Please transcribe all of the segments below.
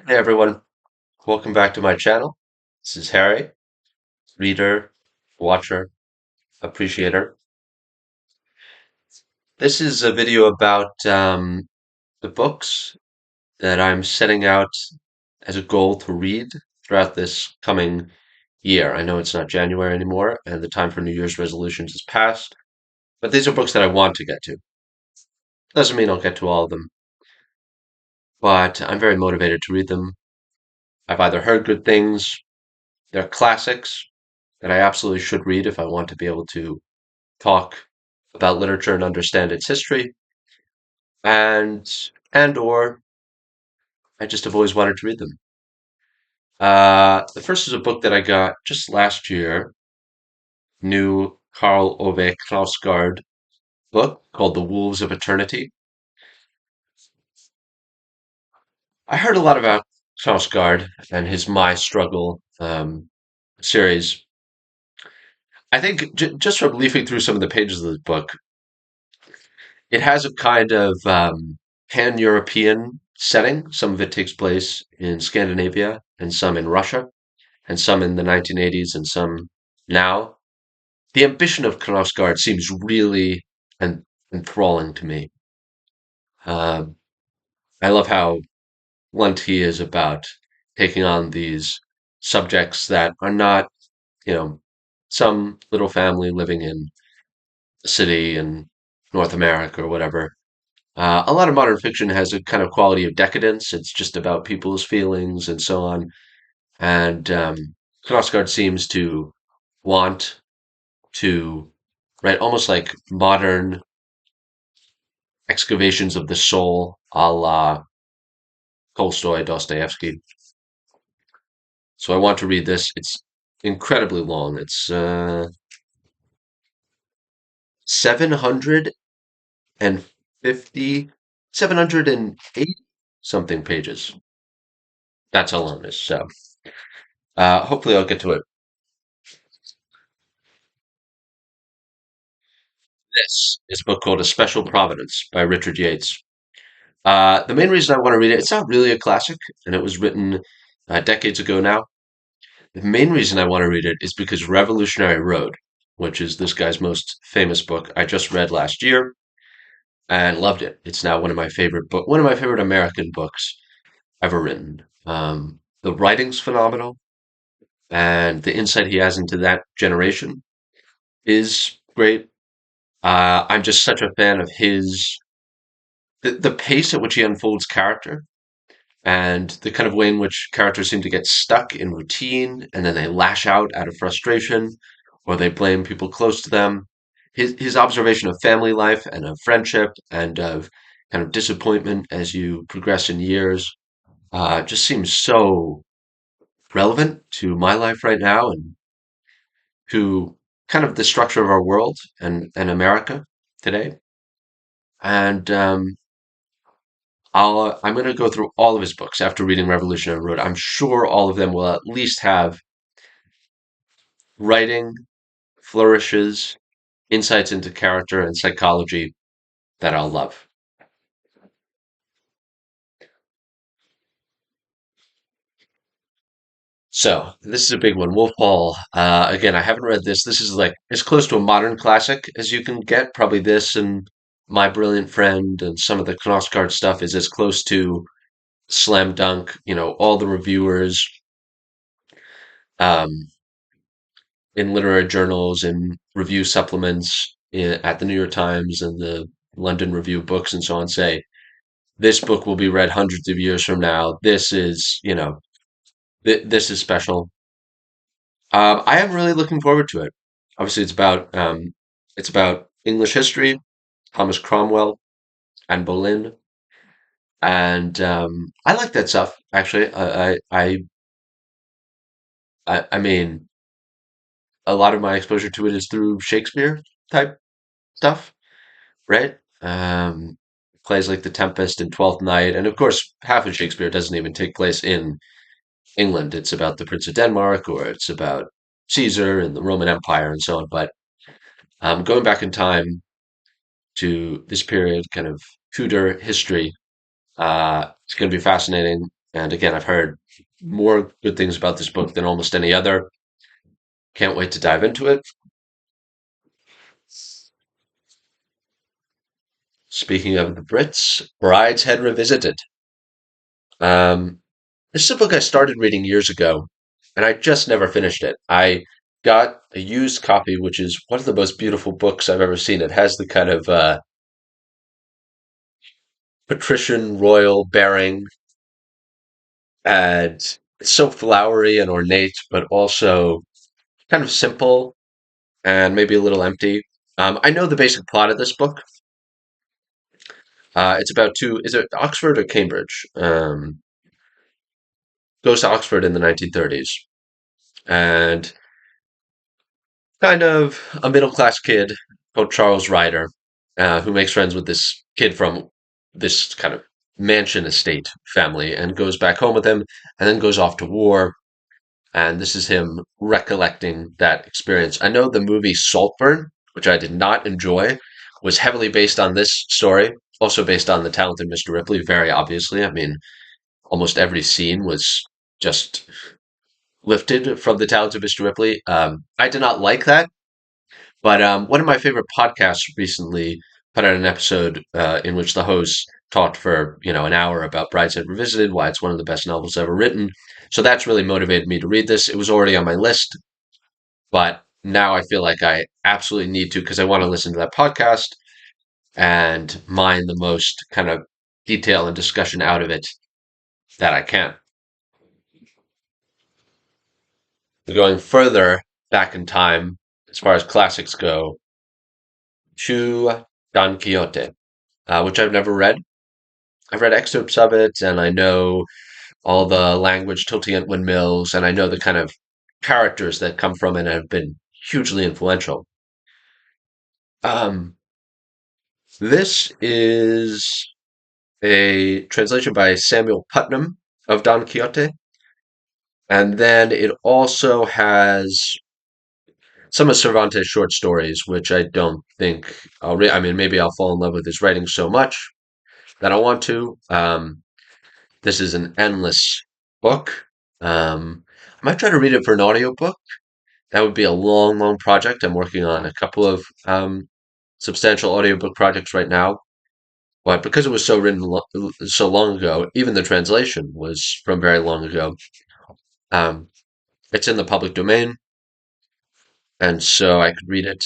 Hey everyone, welcome back to my channel. This is Harry, reader, watcher, appreciator. This is a video about the books that I'm setting out as a goal to read throughout this coming year. I know it's not January anymore and the time for New Year's resolutions is past, but these are books that I want to get to. Doesn't mean I'll get to all of them, but I'm very motivated to read them. I've either heard good things, they're classics that I absolutely should read if I want to be able to talk about literature and understand its history, and or I just have always wanted to read them. The first is a book that I got just last year, new Karl Ove Knausgaard book called The Wolves of Eternity. I heard a lot about Knausgaard and his My Struggle series. I think just from leafing through some of the pages of the book, it has a kind of pan-European setting. Some of it takes place in Scandinavia and some in Russia and some in the 1980s and some now. The ambition of Knausgaard seems really enthralling to me. Um, I love how blunt he is about taking on these subjects that are not, you know, some little family living in a city in North America or whatever. A lot of modern fiction has a kind of quality of decadence. It's just about people's feelings and so on. And Knausgaard seems to want to write almost like modern excavations of the soul, a la Tolstoy, Dostoevsky. So I want to read this. It's incredibly long. It's 750, 780 something pages. That's how long it is. So hopefully I'll get to it. This is a book called A Special Providence by Richard Yates. The main reason I want to read it, it's not really a classic, and it was written decades ago now. The main reason I want to read it is because Revolutionary Road, which is this guy's most famous book, I just read last year and loved it. It's now one of my favorite American books ever written. The writing's phenomenal, and the insight he has into that generation is great. I'm just such a fan of the pace at which he unfolds character and the kind of way in which characters seem to get stuck in routine and then they lash out of frustration or they blame people close to them. His observation of family life and of friendship and of kind of disappointment as you progress in years just seems so relevant to my life right now and to kind of the structure of our world and America today. And I'm going to go through all of his books after reading Revolutionary Road. I'm sure all of them will at least have writing flourishes, insights into character and psychology that I'll love. So this is a big one. Wolf Hall. Again, I haven't read this. This is like as close to a modern classic as you can get. Probably this and My Brilliant Friend and some of the Knausgaard stuff is as close to slam dunk. You know, all the reviewers um, in literary journals and review supplements at the New York Times and the London Review of Books and so on say this book will be read hundreds of years from now. This is, this is special. I am really looking forward to it. Obviously, it's about English history, Thomas Cromwell and Boleyn, and I like that stuff. Actually, I mean, a lot of my exposure to it is through Shakespeare type stuff, right? Plays like The Tempest and Twelfth Night, and of course, half of Shakespeare doesn't even take place in England. It's about the Prince of Denmark, or it's about Caesar and the Roman Empire and so on. But going back in time to this period, kind of Tudor history, it's going to be fascinating. And again, I've heard more good things about this book than almost any other. Can't wait to dive into it. Speaking of the Brits, Brideshead Revisited. Um, this is a book I started reading years ago, and I just never finished it. I got a used copy, which is one of the most beautiful books I've ever seen. It has the kind of patrician royal bearing, and it's so flowery and ornate, but also kind of simple and maybe a little empty. I know the basic plot of this book. It's about two. Is it Oxford or Cambridge? Goes to Oxford in the 1930s, and kind of a middle class kid called Charles Ryder, who makes friends with this kid from this kind of mansion estate family and goes back home with him, and then goes off to war. And this is him recollecting that experience. I know the movie Saltburn, which I did not enjoy, was heavily based on this story, also based on The Talented Mr. Ripley, very obviously. I mean, almost every scene was just lifted from The Talented Mr. Ripley. I did not like that, but one of my favorite podcasts recently put out an episode in which the host talked for an hour about Brideshead Revisited, why it's one of the best novels ever written. So that's really motivated me to read this. It was already on my list, but now I feel like I absolutely need to because I want to listen to that podcast and mine the most kind of detail and discussion out of it that I can. Going further back in time, as far as classics go, to Don Quixote, which I've never read. I've read excerpts of it, and I know all the language tilting at windmills, and I know the kind of characters that come from it have been hugely influential. Um, this is a translation by Samuel Putnam of Don Quixote, and then it also has some of Cervantes' short stories, which I don't think I'll read. I mean, maybe I'll fall in love with his writing so much that I want to. This is an endless book. I might try to read it for an audiobook. That would be a long, long project. I'm working on a couple of substantial audiobook projects right now. But because it was so written so long ago, even the translation was from very long ago. Um, it's in the public domain, and so I could read it,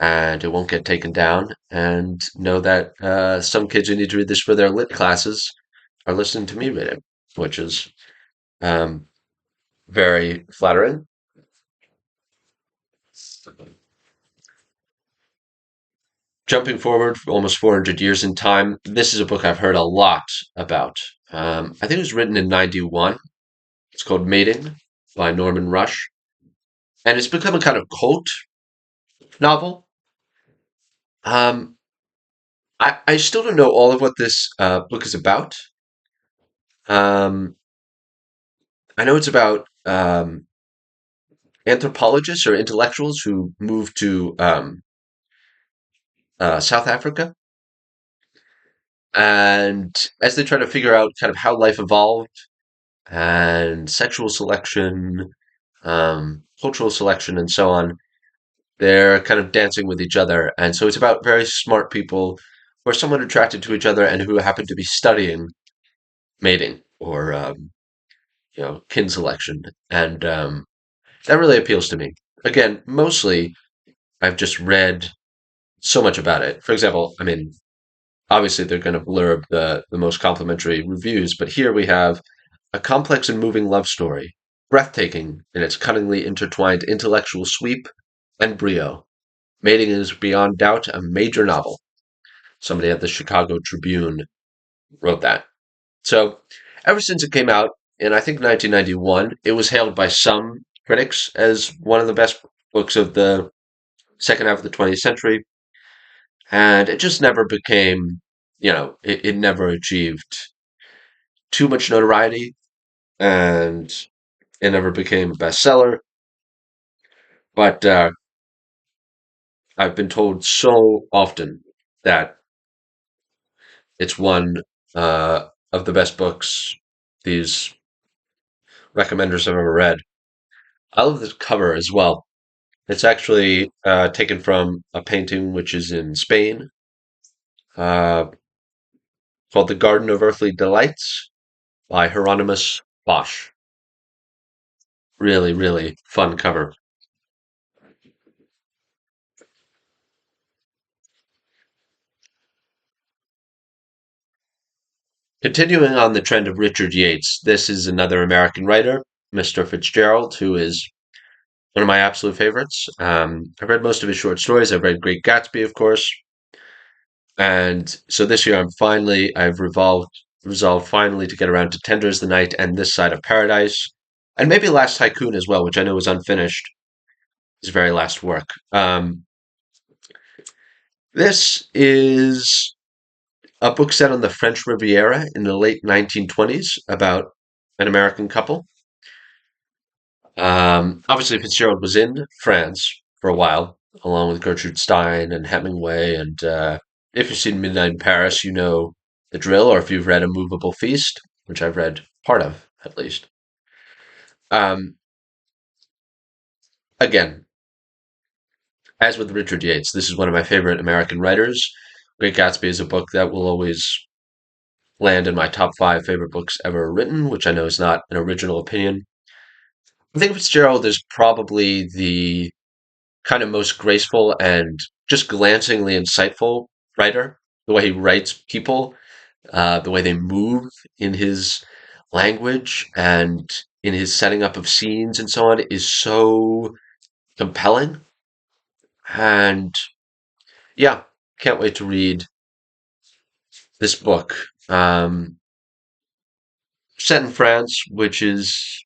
and it won't get taken down. And know that some kids who need to read this for their lit classes are listening to me read it, which is um, very flattering. Jumping forward almost 400 years in time, this is a book I've heard a lot about. I think it was written in 91. It's called Mating by Norman Rush. And it's become a kind of cult novel. Um, I still don't know all of what this book is about. Um, I know it's about anthropologists or intellectuals who moved to South Africa. And as they try to figure out kind of how life evolved and sexual selection, cultural selection, and so on, they're kind of dancing with each other. And so it's about very smart people who are somewhat attracted to each other and who happen to be studying mating or kin selection, and that really appeals to me. Again, mostly I've just read so much about it. For example, I mean, obviously they're going to blurb the most complimentary reviews, but here we have a complex and moving love story, breathtaking in its cunningly intertwined intellectual sweep and brio. Mating is beyond doubt a major novel. Somebody at the Chicago Tribune wrote that. So, ever since it came out in, I think, 1991, it was hailed by some critics as one of the best books of the second half of the 20th century. And it just never became, it never achieved too much notoriety, and it never became a bestseller. But I've been told so often that it's one of the best books these recommenders I've ever read. I love this cover as well. It's actually taken from a painting which is in Spain, uh, called The Garden of Earthly Delights by Hieronymus Bosch. Really, really fun cover. Continuing on the trend of Richard Yates, this is another American writer, Mr. Fitzgerald, who is one of my absolute favorites. I've read most of his short stories. I've read Great Gatsby, of course, and so this year I've resolved finally to get around to Tender as the Night and This Side of Paradise, and maybe Last Tycoon as well, which I know is unfinished. His very last work. This is a book set on the French Riviera in the late 1920s about an American couple. Obviously, Fitzgerald was in France for a while, along with Gertrude Stein and Hemingway. And if you've seen Midnight in Paris, you know the drill, or if you've read A Movable Feast, which I've read part of, at least. Um, Again, as with Richard Yates, this is one of my favorite American writers. Great Gatsby is a book that will always land in my top five favorite books ever written, which I know is not an original opinion. I think Fitzgerald is probably the kind of most graceful and just glancingly insightful writer. The way he writes people, the way they move in his language and in his setting up of scenes and so on is so compelling. And yeah, can't wait to read this book. Set in France, which is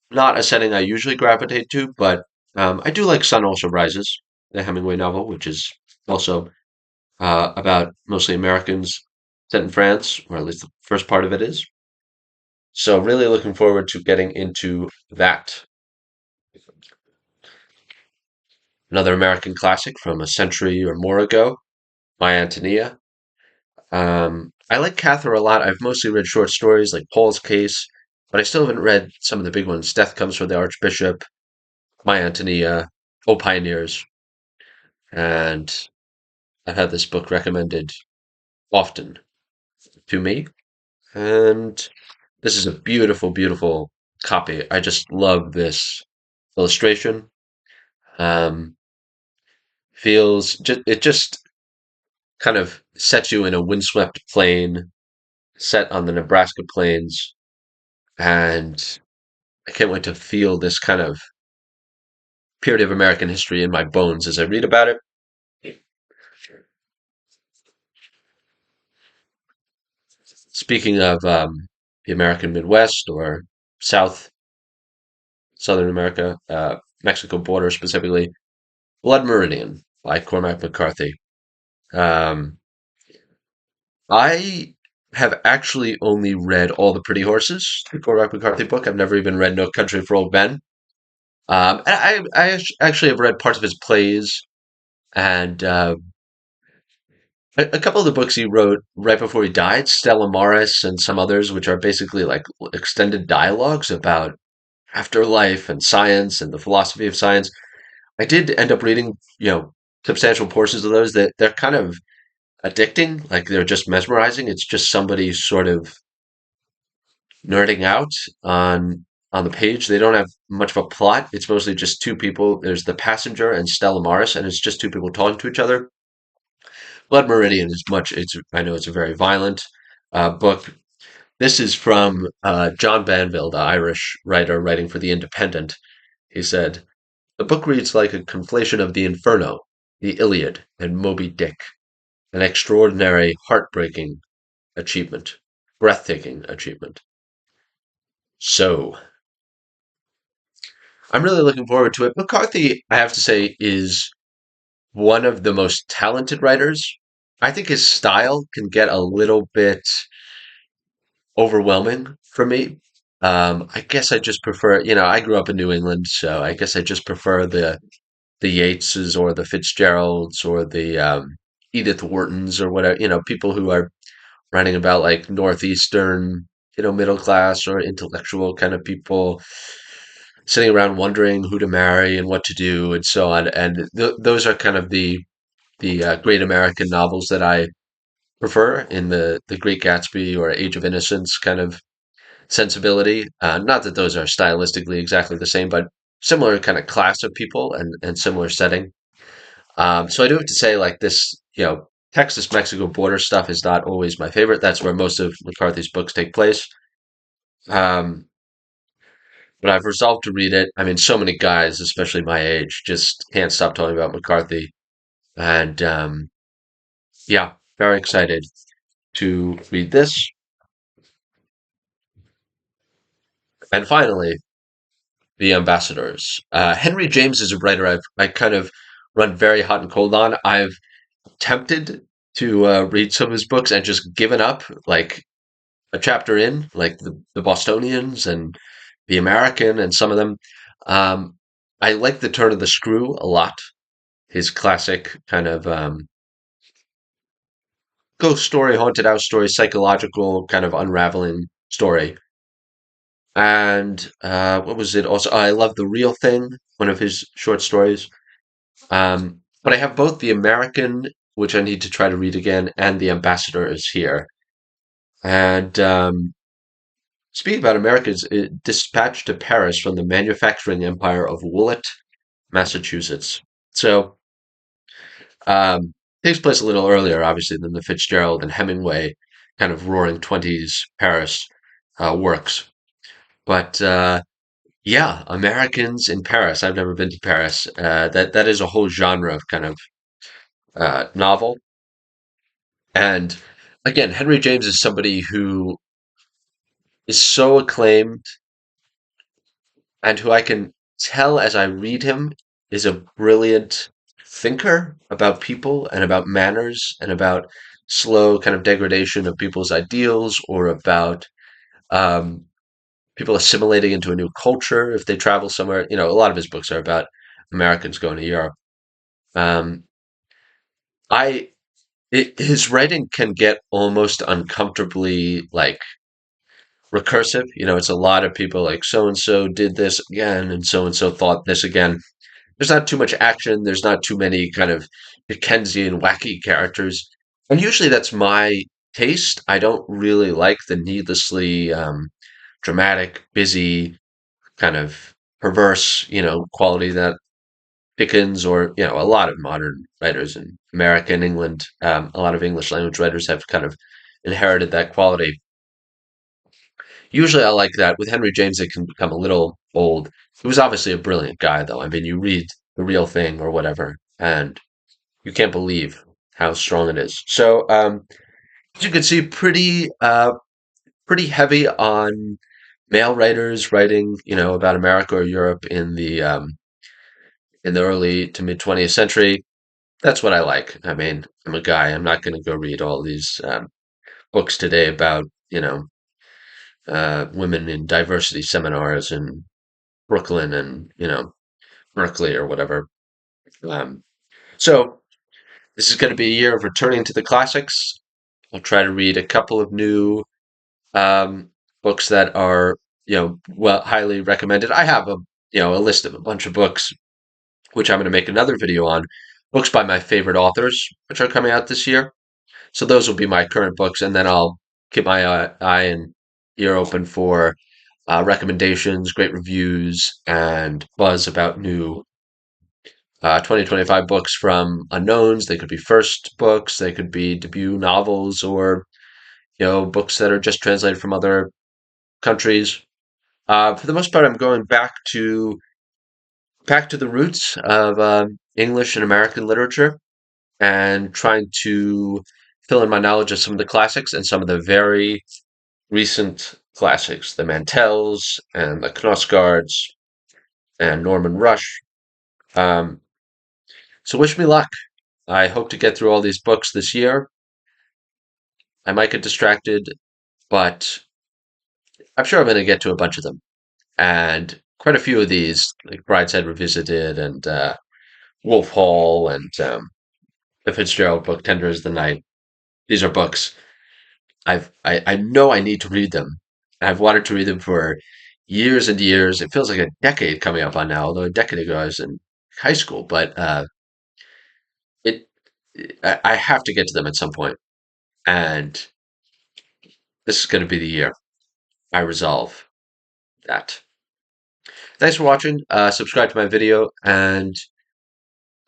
not a setting I usually gravitate to, but I do like Sun Also Rises, the Hemingway novel, which is also about mostly Americans set in France, or at least the first part of it is. So, really looking forward to getting into that. Another American classic from a century or more ago, My Antonia. I like Cather a lot. I've mostly read short stories like Paul's Case, but I still haven't read some of the big ones. Death Comes for the Archbishop, My Antonia, Oh Pioneers, and I've had this book recommended often to me. And this is a beautiful, beautiful copy. I just love this illustration. Um, it just kind of sets you in a windswept plain set on the Nebraska plains, and I can't wait to feel this kind of period of American history in my bones as I read about it. Speaking of the American Midwest or South, Southern America, Mexico border specifically, Blood Meridian by Cormac McCarthy. Um, I have actually only read All the Pretty Horses, the Cormac McCarthy book. I've never even read No Country for Old Men. Actually have read parts of his plays and a couple of the books he wrote right before he died, Stella Maris and some others, which are basically like extended dialogues about afterlife and science and the philosophy of science. I did end up reading, substantial portions of those that they're kind of addicting, like they're just mesmerizing. It's just somebody sort of nerding out on the page. They don't have much of a plot. It's mostly just two people. There's the passenger and Stella Maris, and it's just two people talking to each other. Blood Meridian is much. It's I know it's a very violent book. This is from John Banville, the Irish writer writing for The Independent. He said, "The book reads like a conflation of the Inferno, the Iliad, and Moby Dick. An extraordinary, heartbreaking achievement, breathtaking achievement." So I'm really looking forward to it. McCarthy, I have to say, is one of the most talented writers. I think his style can get a little bit overwhelming for me. I guess I just prefer, I grew up in New England, so I guess I just prefer the Yeatses or the Fitzgeralds or the Edith Whartons or whatever, people who are writing about like Northeastern. middle class or intellectual kind of people sitting around wondering who to marry and what to do and so on. And those are kind of the great American novels that I prefer in the Great Gatsby or Age of Innocence kind of sensibility. Not that those are stylistically exactly the same, but similar kind of class of people and similar setting. So I do have to say, like this, Texas Mexico border stuff is not always my favorite. That's where most of McCarthy's books take place. Um, but I've resolved to read it. I mean, so many guys, especially my age, just can't stop talking about McCarthy. And yeah, very excited to read this. And finally, The Ambassadors. Henry James is a writer I kind of run very hot and cold on. I've tempted to read some of his books and just given up, like a chapter in, like the Bostonians and the American and some of them. Um, I like The Turn of the Screw a lot. His classic kind of ghost story, haunted house story, psychological kind of unraveling story. And what was it? Also, I love The Real Thing, one of his short stories. But I have both The American, which I need to try to read again, and The Ambassadors here. And speaking about Americans, it dispatched to Paris from the manufacturing empire of Woollet, Massachusetts. So takes place a little earlier, obviously, than the Fitzgerald and Hemingway kind of Roaring Twenties Paris works. But yeah, Americans in Paris. I've never been to Paris. That is a whole genre of kind of novel. And again, Henry James is somebody who is so acclaimed and who I can tell as I read him is a brilliant thinker about people and about manners and about slow kind of degradation of people's ideals or about um, people assimilating into a new culture if they travel somewhere. A lot of his books are about Americans going to Europe. Um, I his writing can get almost uncomfortably like recursive. It's a lot of people like so and so did this again and so thought this again. There's not too much action. There's not too many kind of Dickensian wacky characters. And usually that's my taste. I don't really like the needlessly dramatic, busy, kind of perverse, quality that Dickens or, a lot of modern writers in America and England, a lot of English language writers have kind of inherited that quality. Usually I like that. With Henry James, it can become a little old. He was obviously a brilliant guy, though. I mean, you read The Real Thing or whatever, and you can't believe how strong it is. So, as you can see, pretty heavy on male writers writing, about America or Europe in the early to mid 20th century. That's what I like. I mean, I'm a guy. I'm not going to go read all these books today about, women in diversity seminars in Brooklyn and, Berkeley or whatever. Um, so this is going to be a year of returning to the classics. I'll try to read a couple of new um, books that are, well, highly recommended. I have a list of a bunch of books, which I'm going to make another video on. Books by my favorite authors, which are coming out this year. So those will be my current books, and then I'll keep my eye and ear open for recommendations, great reviews, and buzz about new 2025 books from unknowns. They could be first books, they could be debut novels, or books that are just translated from other countries. For the most part, I'm going back to the roots of English and American literature and trying to fill in my knowledge of some of the classics and some of the very recent classics, the Mantells and the Knausgaards and Norman Rush. Um, so wish me luck. I hope to get through all these books this year. I might get distracted, but I'm sure I'm going to get to a bunch of them. And quite a few of these, like Brideshead Revisited and Wolf Hall and the Fitzgerald book, Tender as the Night. These are books I know I need to read them. I've wanted to read them for years and years. It feels like a decade coming up on now, although a decade ago I was in high school. But it, I have to get to them at some point, and this is going to be the year. I resolve that. Thanks for watching. Subscribe to my video, and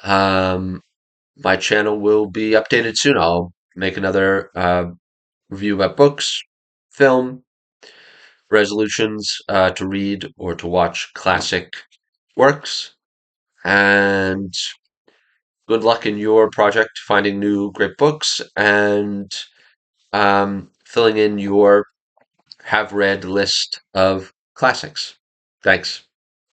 um, my channel will be updated soon. I'll make another review about books, film, resolutions to read or to watch classic works, and good luck in your project finding new great books and filling in your have read list of classics. Thanks.